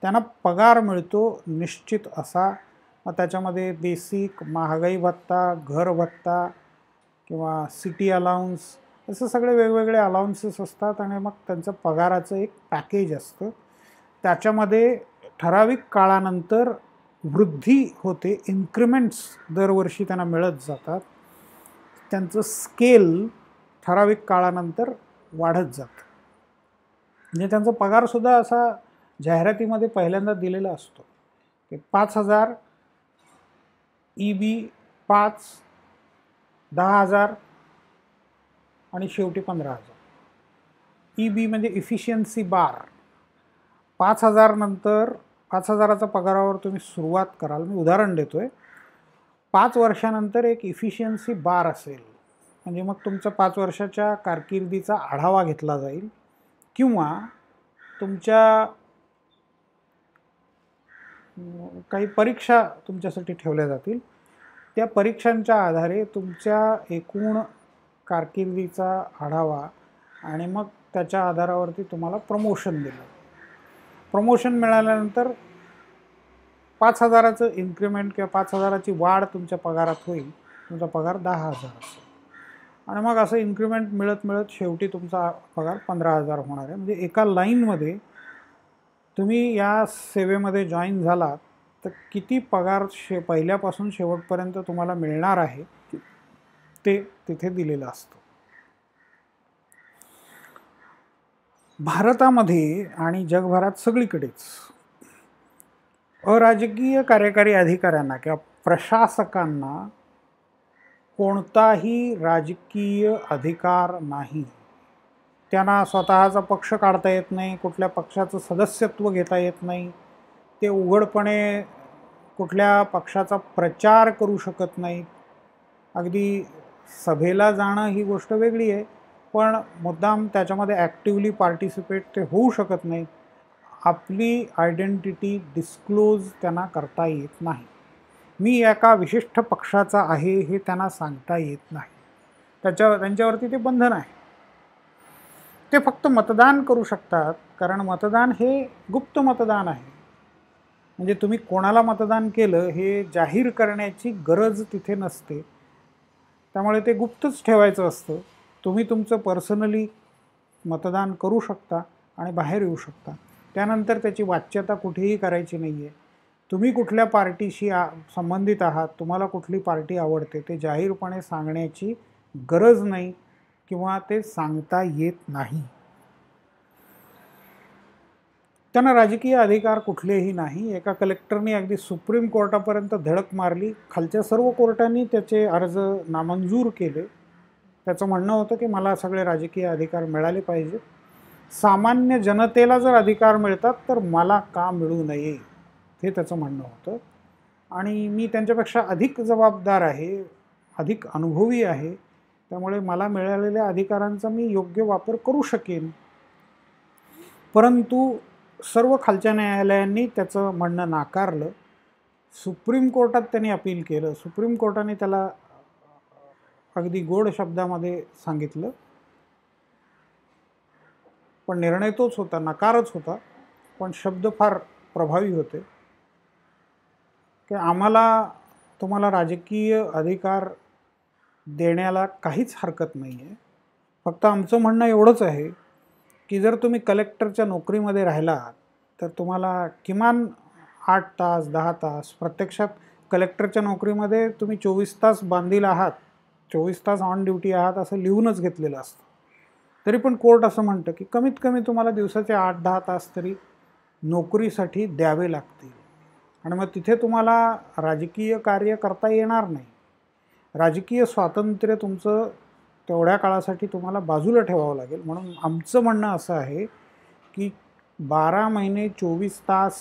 त्यांना पगार मिळतो निश्चित असा. मग त्याच्यामध्ये बेसिक, महागाई भत्ता, घर भत्ता किंवा सिटी अलाउन्स, असं सगळे वेगवेगळे अलाउन्सेस असतात आणि मग त्यांचं पगाराचं एक पॅकेज असतं. त्याच्यामध्ये ठराविक काळानंतर वृद्धी होते, इन्क्रिमेंट्स दरवर्षी त्यांना मिळत जातात. त्यांचं स्केल ठराविक काळानंतर वाढत जातं. म्हणजे त्यांचा पगारसुद्धा असा जाहिरातीमध्ये पहिल्यांदा दिलेला असतो की 5,000 EB, 5, 10,000 आणि शेवटी 15,000. EB म्हणजे इफिशियन्सी बार. 5,000 नंतर 5,000चा पगारावर तुम्ही सुरुवात कराल. मी उदाहरण देतोय. 5 वर्षानंतर एक इफिशियन्सी बार असेल, म्हणजे मग तुमचा 5 वर्षाच्या कारकिर्दीचा आढावा घेतला जाईल किंवा तुमच्या काही परीक्षा तुमच्यासाठी ठेवल्या जातील. त्या परीक्षांच्या आधारे तुमच्या एकूण कारकिर्दीचा आढावा आणि मग त्याच्या आधारावरती तुम्हाला प्रमोशन दिलं. प्रमोशन मिळाल्यानंतर 5,000चं इन्क्रिमेंट किंवा 5,000ची वाढ तुमच्या पगारात होईल. तुमचा पगार 10,000 असेल आणि मग असं इन्क्रिमेंट मिळत मिळत शेवटी तुमचा पगार 15,000 होणार आहे. म्हणजे एका लाईनमध्ये तुम्ही या सेवेमध्ये जॉईन झालात तर किती पगार पहिल्यापासून शेवटपर्यंत तुम्हाला मिळणार आहे ते तिथे दिलेलं असतं. भारतामध्ये आणि जगभरात सगळीकडेच अराजकीय कार्यकारी अधिकाऱ्यांना किंवा प्रशासकांना कोणताही राजकीय अधिकार नाही. त्यांना स्वतःचा पक्ष काढता येत नाही, कुठल्या पक्षाचं सदस्यत्व घेता येत नाही, ते उघडपणे कुठल्या पक्षाचा प्रचार करू शकत नाहीत. अगदी सभेला जाणं ही गोष्ट वेगळी आहे, पण मुद्दाम त्याच्यामध्ये ॲक्टिव्हली पार्टिसिपेट ते होऊ शकत नाहीत. आपली आयडेंटिटी डिस्क्लोज त्यांना करता येत नाही. मी एका विशिष्ट पक्षाचा आहे हे त्यांना सांगता येत नाही. त्यांच्यावरती ते बंधन आहे. ते फक्त मतदान करू शकतात, कारण मतदान हे गुप्त मतदान आहे. म्हणजे तुम्ही कोणाला मतदान केलं हे जाहीर करण्याची गरज तिथे नसते. त्यामुळे ते गुप्तच ठेवायचं असतं. तुम्ही तुमचं पर्सनली मतदान करू शकता आणि बाहेर येऊ शकता. त्यानंतर त्याची वाच्यता कुठेही करायची नाही आहे. तुम्ही कुठल्या पार्टीशी संबंधित आहात, तुम्हाला कुठली पार्टी आवडते ते जाहीरपणे सांगण्याची गरज नाही किंवा ते सांगता येत नाही. त्यांना राजकीय अधिकार कुठलेही नाही. एका कलेक्टरने अगदी सुप्रीम कोर्टापर्यंत धडक मारली. खालच्या सर्व कोर्टांनी त्याचे अर्ज नामंजूर केले. त्याचं म्हणणं होतं की मला सगळे राजकीय अधिकार मिळाले पाहिजेत. सामान्य जनतेला जर अधिकार मिळतात तर मला का मिळू नये, हे त्याचं म्हणणं होतं. आणि मी त्यांच्यापेक्षा अधिक जबाबदार आहे, अधिक अनुभवी आहे, त्यामुळे मला मिळालेल्या अधिकारांचा मी योग्य वापर करू शकेन. परंतु सर्व खालच्या न्यायालयांनी त्याचं म्हणणं नाकारलं. सुप्रीम कोर्टात त्यांनी अपील केलं. सुप्रीम कोर्टाने त्याला अगदी गोड शब्दामध्ये सांगितलं, पण निर्णय तोच होता, नकारच होता, पण शब्द फार प्रभावी होते की आम्हाला तुम्हाला राजकीय अधिकार देण्याला काहीच हरकत नाही आहे. फक्त आमचं म्हणणं एवढंच आहे की जर तुम्ही कलेक्टरच्या नोकरीमध्ये राहिलात तर तुम्हाला किमान 8 तास 10 तास, प्रत्यक्षात कलेक्टरच्या नोकरीमध्ये तुम्ही 24 तास बांधील आहात, 24 तास ऑन ड्युटी आहात असं लिहूनच घेतलेलं असतं. तरी पण कोर्ट असं म्हणतं की कमीत कमी तुम्हाला दिवसाचे 8-10 तास तरी नोकरीसाठी द्यावे लागतील. आणि मग तिथे तुम्हाला राजकीय कार्य करता येणार नाही. राजकीय स्वातंत्र्य तुमचं तेवढ्या काळासाठी तुम्हाला बाजूला ठेवावं लागेल. म्हणून आमचं म्हणणं असं आहे की 12 महिने 24 तास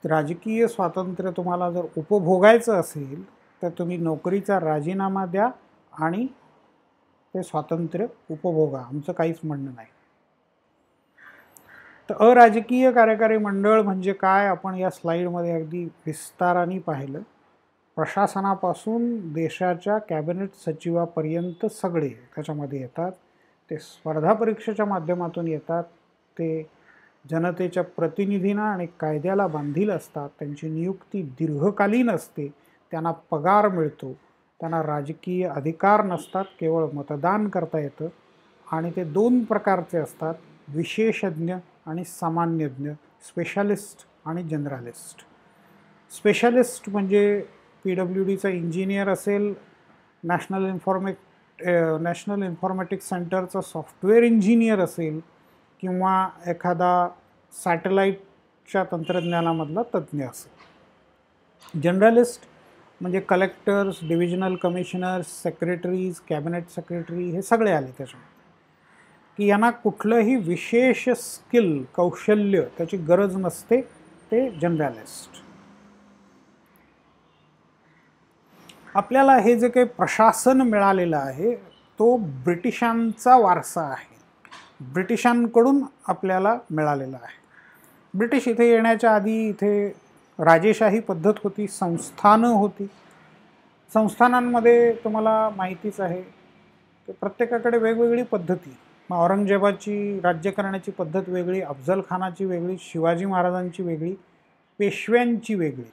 राजकीय स्वातंत्र्य तुम्हाला जर उपभोगायचं असेल तर तुम्ही नोकरीचा राजीनामा द्या आणि ते स्वातंत्र्य उपभोगा, आमचं काहीच म्हणणं नाही. तर अराजकीय कार्यकारी मंडळ म्हणजे काय आपण या स्लाईडमध्ये अगदी विस्ताराने पाहिलं. प्रशासनापासून देशाच्या कॅबिनेट सचिवापर्यंत सगळे त्याच्यामध्ये येतात. ते स्पर्धा परीक्षेच्या माध्यमातून येतात, ते जनतेच्या प्रतिनिधींना आणि कायद्याला बांधील असतात, त्यांची नियुक्ती दीर्घकालीन असते, त्यांना पगार मिळतो, त्यांना राजकीय अधिकार नसतात, केवळ मतदान करता येतं. आणि ते 2 प्रकारचे असतात, विशेषज्ञ आणि सामान्यज्ञ, स्पेशालिस्ट आणि जनरलिस्ट. स्पेशालिस्ट म्हणजे PWDचा इंजिनियर असेल, नॅशनल इन्फॉर्मॅटिक्स सेंटरचा सॉफ्टवेअर इंजिनियर असेल, किंवा एखादा सॅटेलाईटच्या तंत्रज्ञानामधला तज्ज्ञ असेल. जनरलिस्ट म्हणजे collectors, divisional commissioners, secretaries, cabinet secretary हे सगळे आले त्याच्यामध्ये, की यांना कुठलंही विशेष स्किल, कौशल्य त्याची गरज नसते, ते जनरलिस्ट. आपल्याला हे जे काही प्रशासन मिळालेलं आहे तो ब्रिटिशांचा वारसा आहे, ब्रिटिशांकडून आपल्याला मिळालेला आहे. ब्रिटिश इथे येण्याच्या आधी इथे राजेशाही पद्धत होती, संस्थानं होती. संस्थानांमध्ये तुम्हाला माहितीच आहे की प्रत्येकाकडे वेगवेगळी पद्धती. मग औरंगजेबाची राज्य करण्याची पद्धत वेगळी, अफजल खानाची वेगळी, शिवाजी महाराजांची वेगळी, पेशव्यांची वेगळी.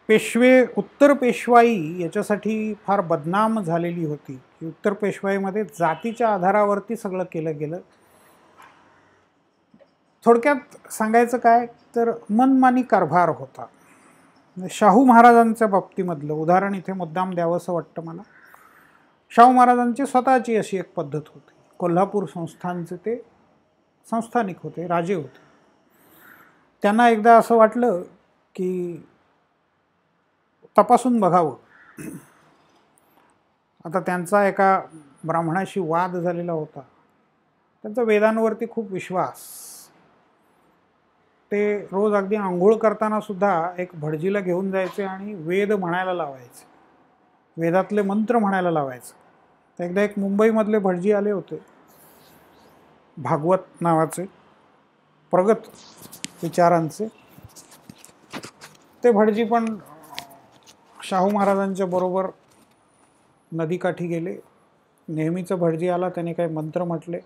पेशवे, उत्तर पेशवाई याच्यासाठी फार बदनाम झालेली होती की उत्तर पेशवाईमध्ये जातीच्या आधारावरती सगळं केलं गेलं. थोडक्यात सांगायचं काय तर मनमानी कारभार होता. शाहू महाराजांच्या बाबतीमधलं उदाहरण इथे मुद्दाम द्यावंसं वाटतं मला. शाहू महाराजांची स्वतःची अशी एक पद्धत होती. कोल्हापूर संस्थानचे ते संस्थानिक होते, राजे होते. त्यांना एकदा असं वाटलं की तपासून बघावं. आता त्यांचा एका ब्राह्मणाशी वाद झालेला होता. त्यांचा वेदांवरती खूप विश्वास. ते रोज अगदी आंघोळ करताना सुद्धा एक भटजीला घेऊन जायचे आणि वेद म्हणायला लावायचे, वेदातले मंत्र म्हणायला लावायचे. तर एकदा एक मुंबईमधले भटजी आले होते, भागवत नावाचे, प्रगत विचारांचे. ते भटजी पण शाहू महाराजांच्या बरोबर नदीकाठी गेले. नेहमीचं भटजी आला, त्याने काही मंत्र म्हटले.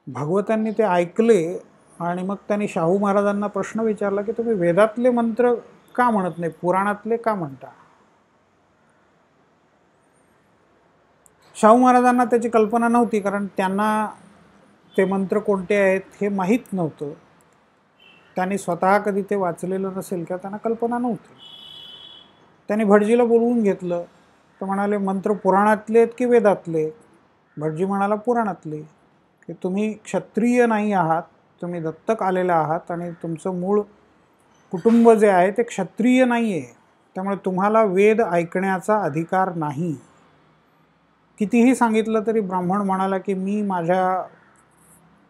भागवतांनी ते ऐकले आणि मग त्यांनी शाहू महाराजांना प्रश्न विचारला की तुम्ही वेदातले मंत्र का म्हणत नाही, पुराणातले का म्हणता. शाहू महाराजांना त्याची कल्पना नव्हती, कारण त्यांना ते मंत्र कोणते आहेत हे माहीत नव्हतं. त्यांनी स्वतः कधी ते वाचलेलं नसेल किंवा त्यांना कल्पना नव्हती. त्यांनी भटजीला बोलवून घेतलं. तर म्हणाले मंत्र पुराणातले आहेत की वेदातले. भटजी म्हणाला पुराणातले. की तुम्ही क्षत्रिय नाही आहात, तुम्ही दत्तक आलेला आहात आणि तुमचं मूळ कुटुंब जे आहे ते क्षत्रिय नाही आहे, त्यामुळे तुम्हाला वेद ऐकण्याचा अधिकार नाही. कितीही सांगितलं तरी ब्राह्मण म्हणाला की मी माझ्या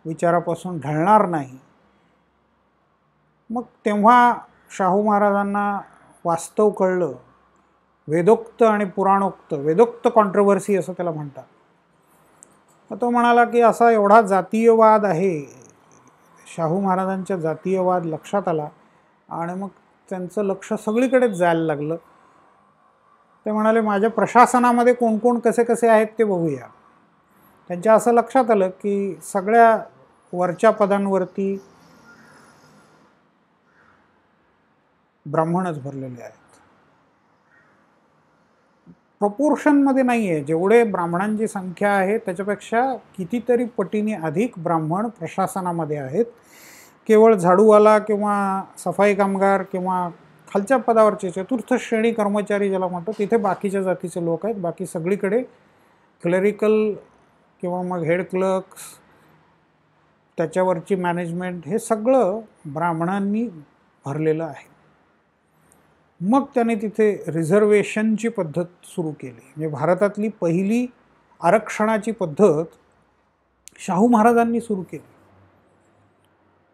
विचारापासून ढळणार नाही. मग तेव्हा शाहू महाराजांना वास्तव कळलं. वेदोक्त आणि पुराणोक्त, वेदोक्त कॉन्ट्रोवर्सी असं त्याला म्हणतात. तर तो म्हणाला की असा एवढा जातीयवाद आहे. शाहू महाराजांच्या जातीयवाद लक्षात आला आणि मग त्यांचं लक्ष सगळीकडेच जायला लागलं. ते म्हणाले माझ्या प्रशासनामध्ये कोण कोण कसे कसे आहेत ते बघूया. त्यांच्या असं लक्षात आलं की सगळ्या वरच्या पदांवरती ब्राह्मणच भरलेले आहेत. प्रपोर्शनमध्ये नाही आहे. जेवढे ब्राह्मणांची संख्या आहे त्याच्यापेक्षा कितीतरी पटीने अधिक ब्राह्मण प्रशासनामध्ये आहेत. केवळ झाडूवाला किंवा सफाई कामगार किंवा खालच्या पदावरचे चतुर्थ श्रेणी कर्मचारी ज्याला म्हणतो तिथे बाकीच्या जातीचे लोक आहेत. बाकी सगळीकडे क्लरिकल किंवा मग हेड क्लर्क्स, त्याच्यावरची मॅनेजमेंट, हे सगळं ब्राह्मणांनी भरलेलं आहे. मग त्याने तिथे रिझर्वेशनची पद्धत सुरू केली. म्हणजे भारतातली पहिली आरक्षणाची पद्धत शाहू महाराजांनी सुरू केली.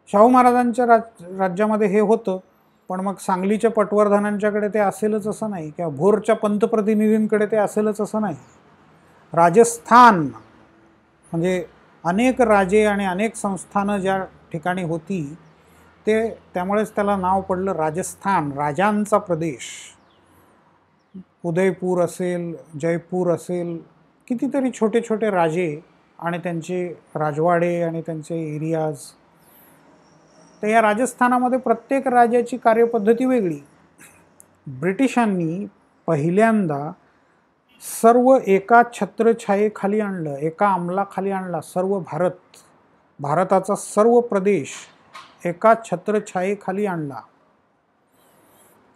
शाहू महाराजांच्या राज्यामध्ये हे होतं, पण मग सांगलीच्या पटवर्धनांच्याकडे ते असेलच असं नाही, किंवा भोरच्या पंतप्रतिनिधींकडे ते असेलच असं नाही. राजस्थान म्हणजे अनेक राजे आणि अनेक संस्थानं ज्या ठिकाणी होती त्यामुळेच त्याला नाव पडलं राजस्थान, राजांचा प्रदेश. उदयपूर असेल, जयपूर असेल, कितीतरी छोटे छोटे राजे आणि त्यांचे राजवाडे आणि त्यांचे एरियाज. तर या राजस्थानामध्ये प्रत्येक राजाची कार्यपद्धती वेगळी. ब्रिटिशांनी पहिल्यांदा सर्व एका छत्रछायेखाली आणलं, एका अंमलाखाली आणला. सर्व भारताचा सर्व प्रदेश एका छत्रछायेखाली आणला.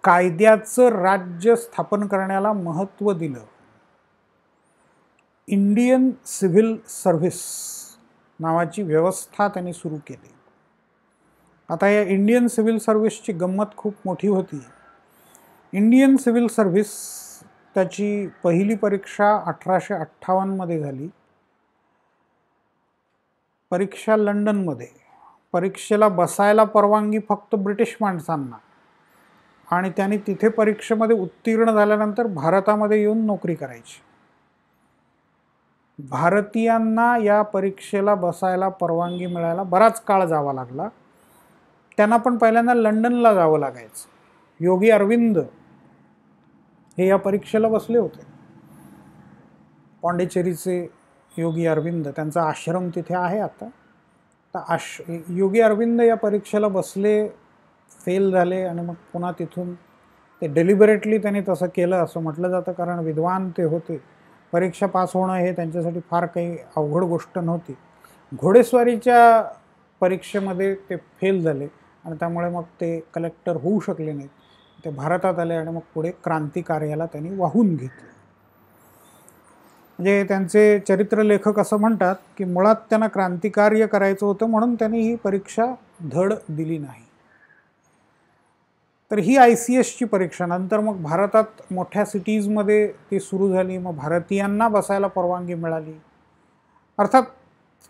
कायद्याचं राज्य स्थापन करण्याला महत्त्व दिलं. इंडियन सिव्हिल सर्व्हिस नावाची व्यवस्था त्यांनी सुरू केली. आता या इंडियन सिव्हिल सर्व्हिसची गंमत खूप मोठी होती. इंडियन सिव्हिल सर्व्हिस त्याची पहिली परीक्षा 1858 झाली. परीक्षा लंडनमध्ये. परीक्षेला बसायला परवानगी फक्त ब्रिटिश माणसांना, आणि त्यांनी तिथे परीक्षेमध्ये उत्तीर्ण झाल्यानंतर भारतामध्ये येऊन नोकरी करायची. भारतीयांना या परीक्षेला बसायला परवानगी मिळायला बराच काळ जावा लागला. त्यांना पण पहिल्यांदा लंडनला जावं लागायचं. योगी अरविंद हे या परीक्षेला बसले होते. पाँडेचेरीचे योगी अरविंद, त्यांचा आश्रम तिथे आहे आता. तर योगी अरविंद या परीक्षेला बसले, फेल झाले, आणि मग पुन्हा तिथून ते डेलिबरेटली त्यांनी तसं केलं असं म्हटलं जातं, कारण विद्वान ते होते. परीक्षा पास होणं हे त्यांच्यासाठी फार काही अवघड गोष्ट नव्हती. घोडेस्वारीच्या परीक्षेमध्ये ते फेल झाले आणि त्यामुळे मग ते कलेक्टर होऊ शकले नाहीत. ते भारतात आले आणि मग पुढे क्रांतिकार्याला त्यांनी वाहून घेतले. म्हणजे त्यांचे चरित्रलेखक असं म्हणतात की मुळात त्यांना क्रांतिकार्य करायचं होतं म्हणून त्यांनी ही परीक्षा धड दिली नाही. तर ही ICSची परीक्षा नंतर मग भारतात मोठ्या सिटीजमध्ये ती सुरू झाली. मग भारतीयांना बसायला परवानगी मिळाली. अर्थात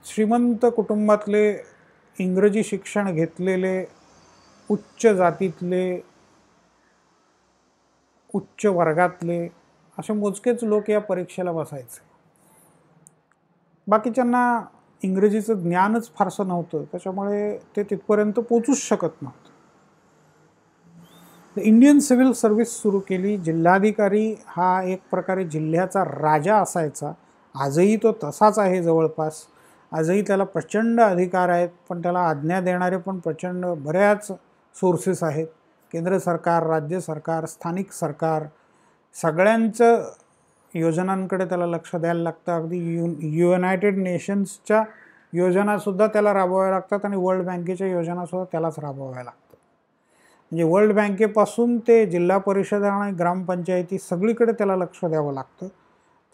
श्रीमंत कुटुंबातले, इंग्रजी शिक्षण घेतलेले, उच्च जातीतले, उच्च वर्गातले असे मोजकेच लोक या परीक्षेला बसायचे. बाकीच्यांना इंग्रजीचं ज्ञानच फारसं नव्हतं, त्याच्यामुळे ते तिथपर्यंत पोचूच शकत नव्हतं. इंडियन सिव्हिल सर्व्हिस सुरू केली. जिल्हाधिकारी हा एक प्रकारे जिल्ह्याचा राजा असायचा. आजही तो तसाच आहे जवळपास. आजही त्याला प्रचंड अधिकार आहेत, पण त्याला आज्ञा देणारे पण प्रचंड बऱ्याच सोर्सेस आहेत. केंद्र सरकार, राज्य सरकार, स्थानिक सरकार, सगळ्यांचं योजनांकडे त्याला लक्ष द्यायला लागतं. अगदी युनायटेड नेशन्सच्या योजनासुद्धा त्याला राबवाव्या लागतात आणि वर्ल्ड बँकेच्या योजनासुद्धा त्यालाच राबवाव्या लागतात. म्हणजे वर्ल्ड बँकेपासून ते जिल्हा परिषद आणि ग्रामपंचायती सगळीकडे त्याला लक्ष द्यावं लागतं.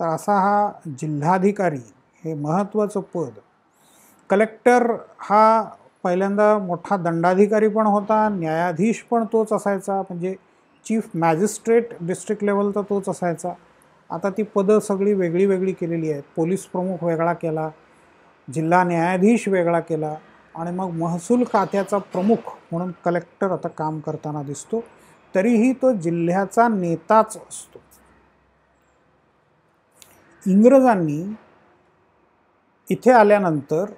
तर असा हा जिल्हाधिकारी हे महत्त्वाचं पद. कलेक्टर हा पहिल्यांदा मोठा दंडाधिकारी पण होता, न्यायाधीश पण तोच असायचा. म्हणजे चीफ मॅजिस्ट्रेट डिस्ट्रिक्ट लेवलचा तोच असायचा. आता ती पदं सगळी वेगळी वेगळी केलेली आहेत. पोलीस प्रमुख वेगळा केला, जिल्हा न्यायाधीश वेगळा केला, आणि मग महसूल खात्याचा प्रमुख म्हणून कलेक्टर आता काम करताना दिसतो. तरीही तो जिल्ह्याचा नेताच असतो. इंग्रजांनी इथे आल्यानंतर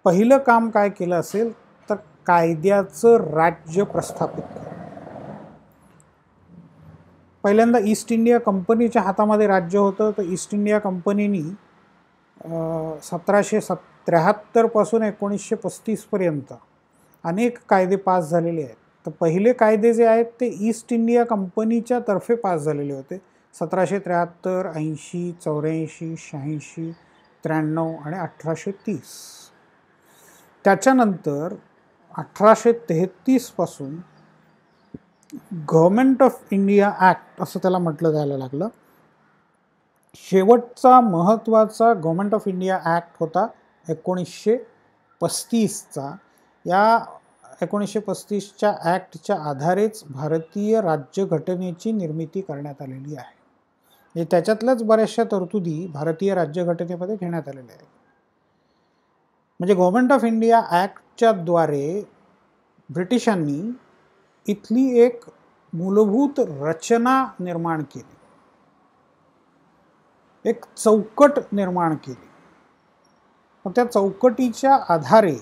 पहिलं काम काय केलं असेल तर कायद्याचं राज्य प्रस्थापित केलं. पहिल्यांदा ईस्ट इंडिया कंपनीच्या हातामध्ये राज्य होतं. तर ईस्ट इंडिया कंपनीनी 1773 पासून 1935 पर्यंत अनेक कायदे पास झालेले आहेत. तर पहिले कायदे जे आहेत ते ईस्ट इंडिया कंपनीच्या तर्फे पास झालेले होते. 1773, 80, 84, 86, 93 आणि 1830. त्याच्यानंतर 1833 पासून गव्हर्नमेंट ऑफ इंडिया ॲक्ट असं त्याला म्हटलं जायला लागलं. शेवटचा महत्त्वाचा गव्हर्नमेंट ऑफ इंडिया ॲक्ट होता 1935चा. या 1935च्या ॲक्टच्या आधारेच भारतीय राज्यघटनेची निर्मिती करण्यात आलेली आहे. म्हणजे त्याच्यातल्याच बऱ्याचशा तरतुदी भारतीय राज्यघटनेमध्ये घेण्यात आलेल्या आहेत. म्हणजे गव्हर्नमेंट ऑफ इंडिया ॲक्टच्या द्वारे ब्रिटिशांनी इथली एक मूलभूत रचना निर्माण केली. एक चौकट निर्माण केली. मग त्या चौकटीच्या आधारे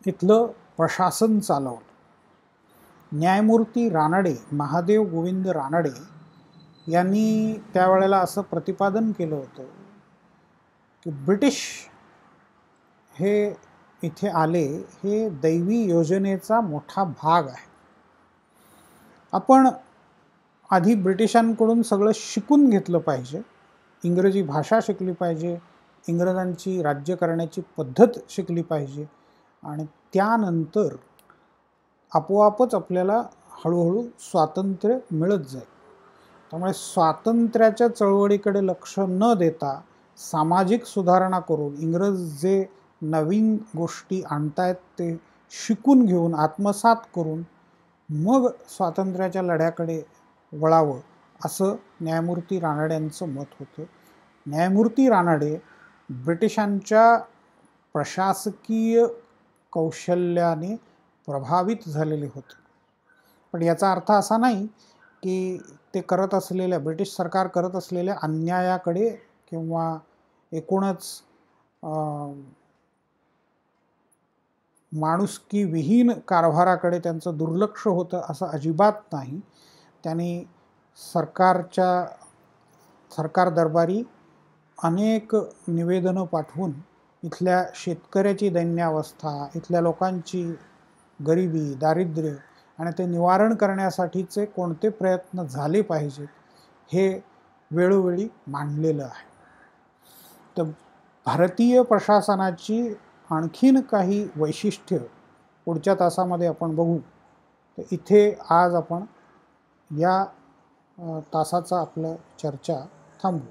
इथलं प्रशासन चालवलं. न्यायमूर्ती रानडे, महादेव गोविंद रानडे यांनी त्यावेळेला असं प्रतिपादन केलं होतं की ब्रिटिश हे इथे आले हे दैवी योजनेचा मोठा भाग आहे. आपण आधी ब्रिटिशांकडून सगळं शिकून घेतलं पाहिजे, इंग्रजी भाषा शिकली पाहिजे, इंग्रजांची राज्य करण्याची पद्धत शिकली पाहिजे आणि त्यानंतर आपोआपच आपल्याला हळूहळू स्वातंत्र्य मिळत जाईल. त्यामुळे स्वातंत्र्याच्या चळवळीकडे लक्ष न देता सामाजिक सुधारणा करून इंग्रज जे नवीन गोष्टी आणतायत ते शिकून घेऊन आत्मसात करून मग स्वातंत्र्याच्या लढ्याकडे वळावं असं न्यायमूर्ती रानड्यांचं मत होतं. न्यायमूर्ती रानडे ब्रिटिशांच्या प्रशासकीय कौशल्याने प्रभावित झालेले होते. पण याचा अर्थ असा नाही की ते करत असलेल्या ब्रिटिश सरकार करत असलेल्या अन्यायाकडे किंवा एकूणच माणुसकी विहीन कारभाराकडे त्यांचं दुर्लक्ष होतं असं अजिबात नाही. त्यांनी सरकार दरबारी अनेक निवेदनं पाठवून इथल्या शेतकऱ्याची दैन्यावस्था, इथल्या लोकांची गरिबी, दारिद्र्य आणि ते निवारण करण्यासाठीचे कोणते प्रयत्न झाले पाहिजेत हे वेळोवेळी मांडलेलं आहे. तर भारतीय प्रशासनाची आणखीन काही वैशिष्ट्य पुढच्या तासामध्ये आपण बघू. तर इथे आज आपण या तासाचा आपलं चर्चा थांबवू.